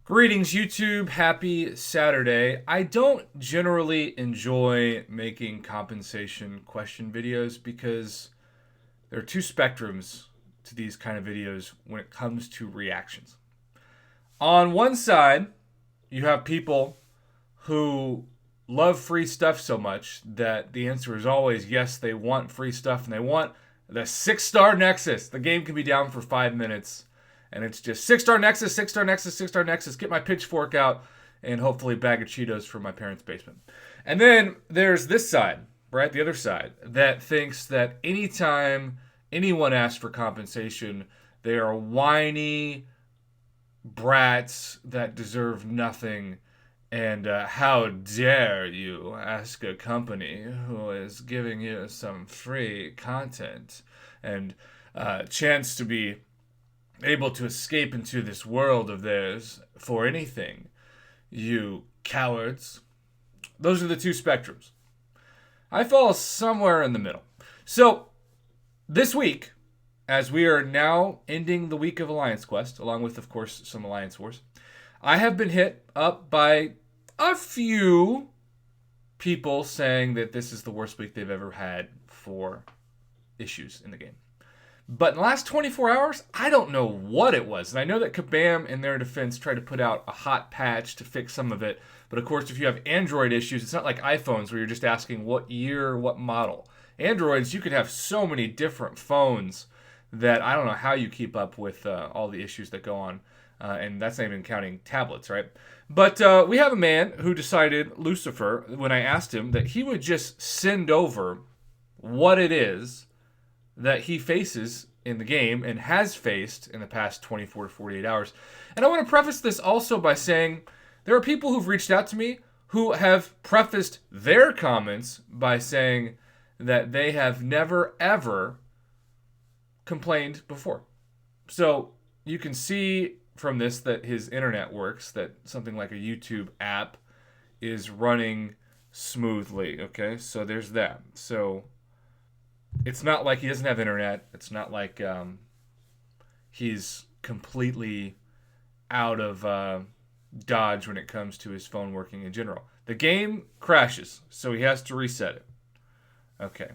Greetings, YouTube. Happy Saturday. I don't generally enjoy making compensation question videos because there are two spectrums to these kind of videos when it comes to reactions. On one side, you have people who love free stuff so much that the answer is always yes, they want free stuff and they want the 6-star Nexus. The game can be down for 5 minutes and it's just 6-star Nexus, 6-star Nexus, 6-star Nexus. Get my pitchfork out and hopefully a bag of Cheetos from my parents' basement. And then there's this side, right? The other side that thinks that anytime anyone asks for compensation, they are whiny brats that deserve nothing. And how dare you ask a company who is giving you some free content and chance to be able to escape into this world of theirs for anything, you cowards. Those are the two spectrums. I fall somewhere in the middle. So, this week, as we are now ending the week of Alliance Quest, along with, of course, some Alliance Wars, I have been hit up by a few people saying that this is the worst week they've ever had for issues in the game. But in the last 24 hours, I don't know what it was. And I know that Kabam, in their defense, tried to put out a hot patch to fix some of it. But of course, if you have Android issues, it's not like iPhones where you're just asking what year, what model. Androids, you could have so many different phones that I don't know how you keep up with all the issues that go on. And that's not even counting tablets, right? But we have a man who decided, Lucifer, when I asked him, that he would just send over what it is that he faces in the game and has faced in the past 24 to 48 hours. And I want to preface this also by saying there are people who've reached out to me who have prefaced their comments by saying that they have never, ever complained before. So you can see from this that his internet works, that something like a YouTube app is running smoothly. Okay, so there's that. So it's not like he doesn't have internet. It's not like he's completely out of dodge when it comes to his phone working in general. The game crashes, so he has to reset it. Okay,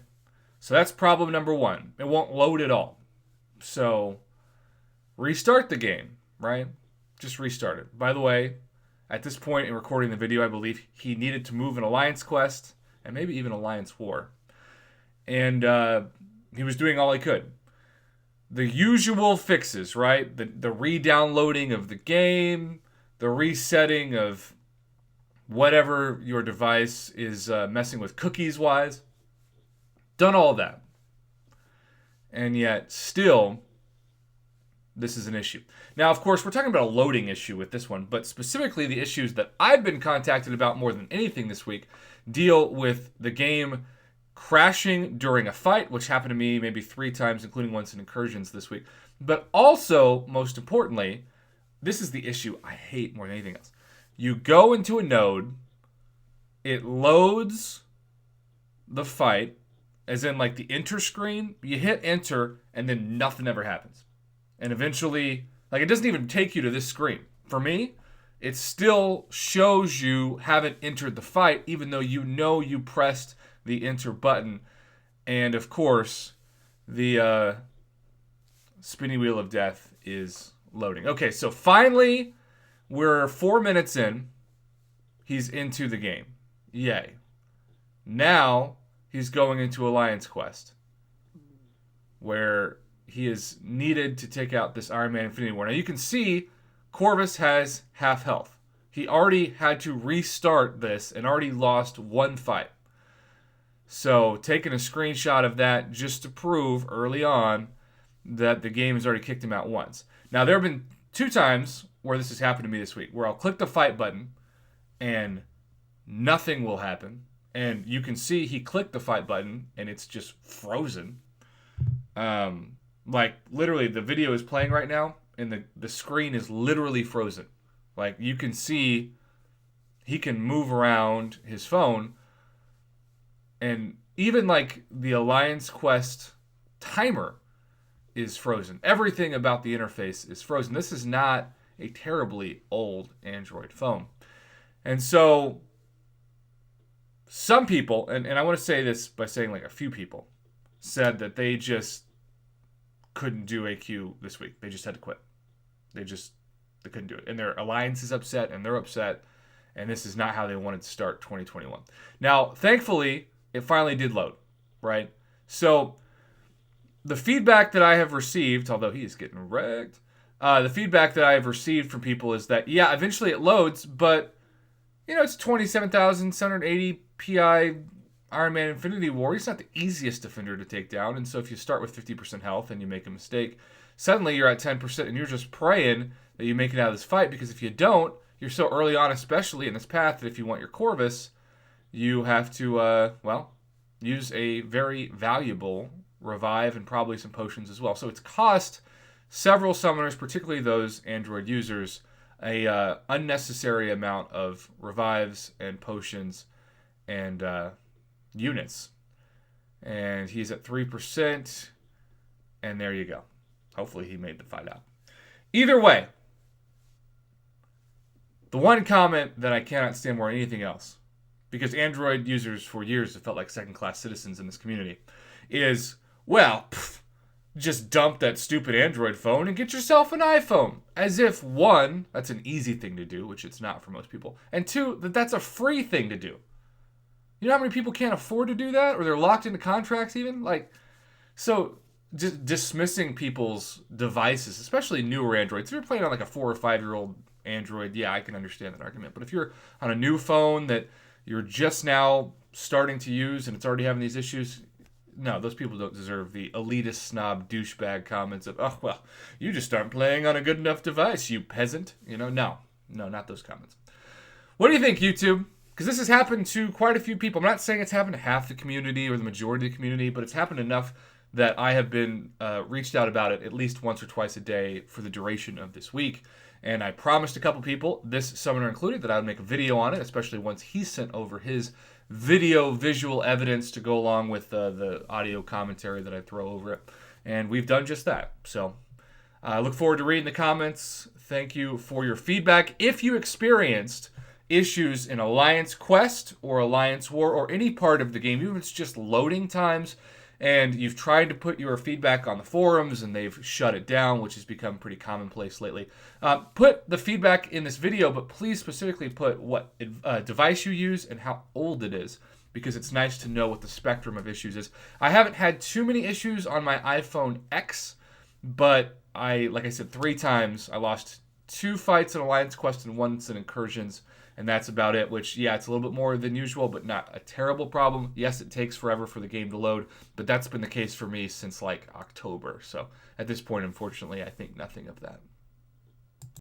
so that's problem number one. It won't load at all. So restart the game, right? Just restart it. By the way, at this point in recording the video, I believe he needed to move an Alliance Quest and maybe even Alliance War. And he was doing all he could. The usual fixes, right? The re-downloading of the game, the resetting of whatever your device is messing with cookies-wise. Done all that. And yet, still, this is an issue. Now, of course, we're talking about a loading issue with this one, but specifically the issues that I've been contacted about more than anything this week deal with the game crashing during a fight, which happened to me maybe 3 times, including once in incursions this week. But also, most importantly, this is the issue I hate more than anything else. You go into a node, it loads the fight, as in like the enter screen, you hit enter, and then nothing ever happens. And eventually, like it doesn't even take you to this screen. For me, it still shows you haven't entered the fight, even though you know you pressed the enter button. And of course, the spinny wheel of death is loading. Okay, so finally, we're 4 minutes in. He's into the game. Yay. Now, he's going into Alliance Quest, where he is needed to take out this Iron Man Infinity War. Now, you can see Corvus has half health. He already had to restart this and already lost one fight. So, taking a screenshot of that just to prove early on that the game has already kicked him out once. Now, there have been 2 times where this has happened to me this week, where I'll click the fight button and nothing will happen. And you can see he clicked the fight button and it's just frozen. Like, literally, the video is playing right now and the screen is literally frozen. Like, you can see he can move around his phone. And even like the Alliance Quest timer is frozen. Everything about the interface is frozen. This is not a terribly old Android phone. And so some people, and I want to say this by saying like a few people, said that they just couldn't do AQ this week. They just had to quit. They couldn't do it. And their alliance is upset and they're upset. And this is not how they wanted to start 2021. Now, thankfully, it finally did load, right? So the feedback that I have received, although he is getting wrecked, the feedback that I have received from people is that, yeah, eventually it loads, but, it's 27,780 Pi Iron Man Infinity War. He's not the easiest defender to take down. And so if you start with 50% health and you make a mistake, suddenly you're at 10% and you're just praying that you make it out of this fight, because if you don't, you're so early on, especially in this path, that if you want your Corvus, you have to, use a very valuable revive and probably some potions as well. So it's cost several summoners, particularly those Android users, a unnecessary amount of revives and potions and units. And he's at 3%, and there you go. Hopefully he made the fight out. Either way, the one comment that I cannot stand more than anything else, because Android users for years have felt like second-class citizens in this community, is, just dump that stupid Android phone and get yourself an iPhone. As if, one, that's an easy thing to do, which it's not for most people, and two, that's a free thing to do. You know how many people can't afford to do that, or they're locked into contracts even? So just dismissing people's devices, especially newer Androids. If you're playing on like a 4 or 5 year old Android, yeah, I can understand that argument. But if you're on a new phone that you're just now starting to use and it's already having these issues, no, those people don't deserve the elitist snob douchebag comments of, oh, well, you just aren't playing on a good enough device, you peasant. No, not those comments. What do you think, YouTube? Because this has happened to quite a few people. I'm not saying it's happened to half the community or the majority of the community, but it's happened enough that I have been reached out about it at least once or twice a day for the duration of this week. And I promised a couple people, this summoner included, that I would make a video on it, especially once he sent over his visual evidence to go along with the audio commentary that I throw over it. And we've done just that. So I look forward to reading the comments. Thank you for your feedback. If you experienced issues in Alliance Quest or Alliance War or any part of the game, even if it's just loading times, and you've tried to put your feedback on the forums and they've shut it down, which has become pretty commonplace lately, put the feedback in this video, but please specifically put what device you use and how old it is, because it's nice to know what the spectrum of issues is. I haven't had too many issues on my iPhone X, but like I said, 3 times I lost 2 fights in Alliance Quest and once in Incursions, and that's about it, which, yeah, it's a little bit more than usual, but not a terrible problem. Yes, it takes forever for the game to load, but that's been the case for me since, October. So at this point, unfortunately, I think nothing of that.